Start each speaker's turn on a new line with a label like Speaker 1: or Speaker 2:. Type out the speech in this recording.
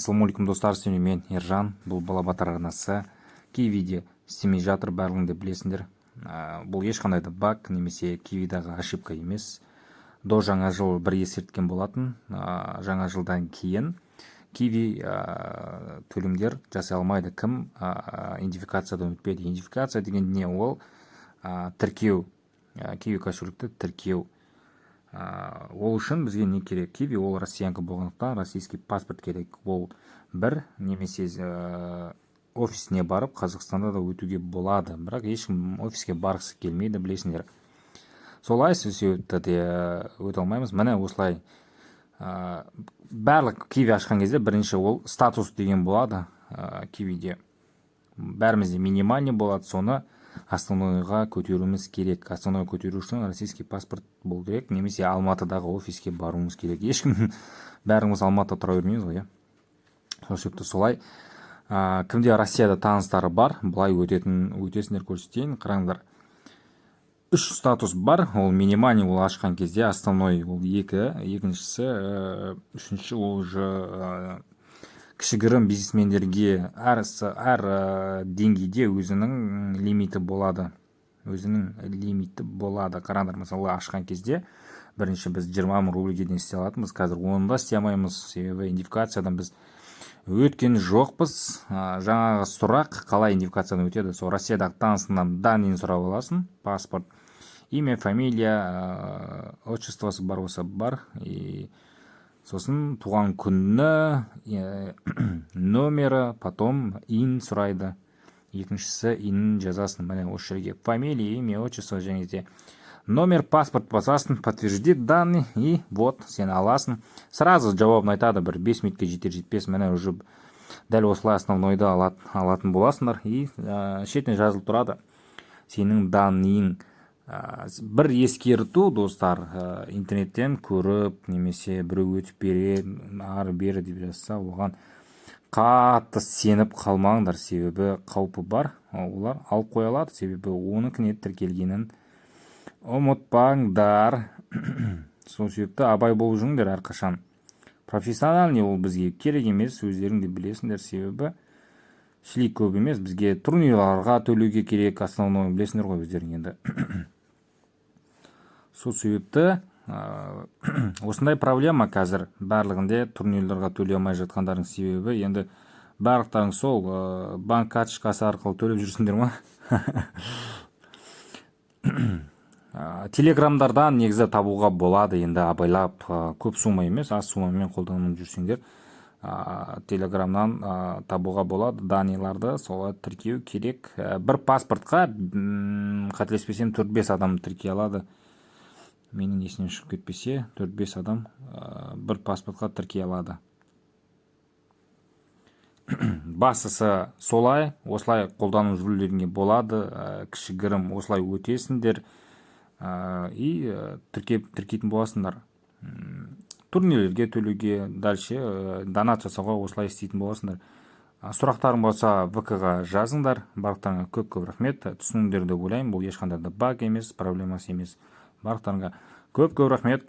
Speaker 1: Ассалаумалейкум достар, мен Ержан. Бұл Балабатар арнасы. Кивиде істемей жатыр, барлығыңды білесіңдер. Бұл ешқандай да баг немесе кивидағы ошибка емес. До жаңа жыл бір ескерткен болатын. Жаңа жылдан кейін киви төлемдер жасай алмайды. Кім идентификациядан өтпейді. Идентификация деген не? Ол тіркеу, киви кошелекті тіркеу. Ол үшін бізге не керек? Киви ол россиянка болғандықтан российский паспорт керек. Ол бір немесе офисіне барып Қазақстанда да өтуге болады, бірақ ешкім офиске барғысы келмейді, білесіңдер. Солай сөйтті де өте алмаймыз. Міне осылай барлық киви ашқан кезде бірінші ол статус деген болады. Кивиде бәрімізде минимальный болады, соны основнойға көтеруіміз керек. Основной көтеру үшін российский паспорт болу керек, немесе Алматыдағы офиске баруымыз керек. Ешкім бәріміз Алматыда тұра бермейміз ғой, иә. Солай кімде Россияда таныстары бар, былай өтесіңдер, көрсетейін, қараңдар. 3 статус бар, ол минимальный, ол ашқан кезде, основной ол 2, екіншісі, үшінші ол уже кішігірім бизнесмендерге әр деңгейде өзінің лимиті болады. Қараңдар, мысалы ашқан кезде бірінші біз 20 000 рубльге дейін істей алатынбыз. Қазір оны да істей алмаймыз, себебі идентификациядан біз өткен жоқпыз. Жаңағы сұрақ қалай идентификациядан өтеді? Сол Россиядағы танысыңнан данныйын сұрап аласың, паспорт, имя, фамилия, отчествосы бар болса бар, сосын туған күні, номері, потом ин сұрайды. Екіншісі инін жазасын, міне осы жерге фамилия, имя, отчество және де номер, паспорт басасың, подтвердит данный, и вот сен аласың. Сразу жауабын айтады, бір 5 минутке жетер-жетпес, міне уже дәл осылай основнойды алатын боласыңдар. И шетіне жазылып тұрады сенің данныйың. Бір ескерту, достар, интернеттен көріп, немесе біреу өтіп береді, ары-бері деп жазса, оған қатты сеніп қалмаңдар, себебі қаупі бар. Олар алып қоя алады, себебі оныкіне тіркелгенін ұмытпаңдар. Сол себепті абай болу жүріңдер әрқашан. Профессиональный ол бізге керек емес, өздерің де білесіңдер, себебі шлик көп емес, бізге турнирларға төлеуге керек, основной білесіңдер ғой өздерің енді. Сол себепті осындай проблема қазір барлығында турнирларға төлей алмай жатқандардың себебі, енді барлықтарың сол банк карточкасы арқылы төлеп жүрсіңдер ма? Телеграмдардан негізі табуға болады, енді абайлап, көп сума емес, аз сумамен қолданып жүрсеңдер, телеграмнан табуға болады данныйларды, солай тіркеу керек. Бір паспортқа қателеспесем 4-5 адам тіркей алады. Менің есімнен шығып кетпесе, 4-5 адам бір паспортқа тіркей алады. Бастысы солай, осылай қолданып жүрулеріңе болады, кішігірім осылай өтесіңдер и тіркейтін боласыңдар. Турнирлерге төлеуге, дальше донат жасауға осылай істейтін боласыңдар. Сұрақтарың болса ВК-ға жазыңдар. Барлықтарыңа көп рахмет. Түсініңдер деп ойлаймын. Бұл ешқандай да баг емес, проблемасы емес. Барлықтарыңа көп рахмет.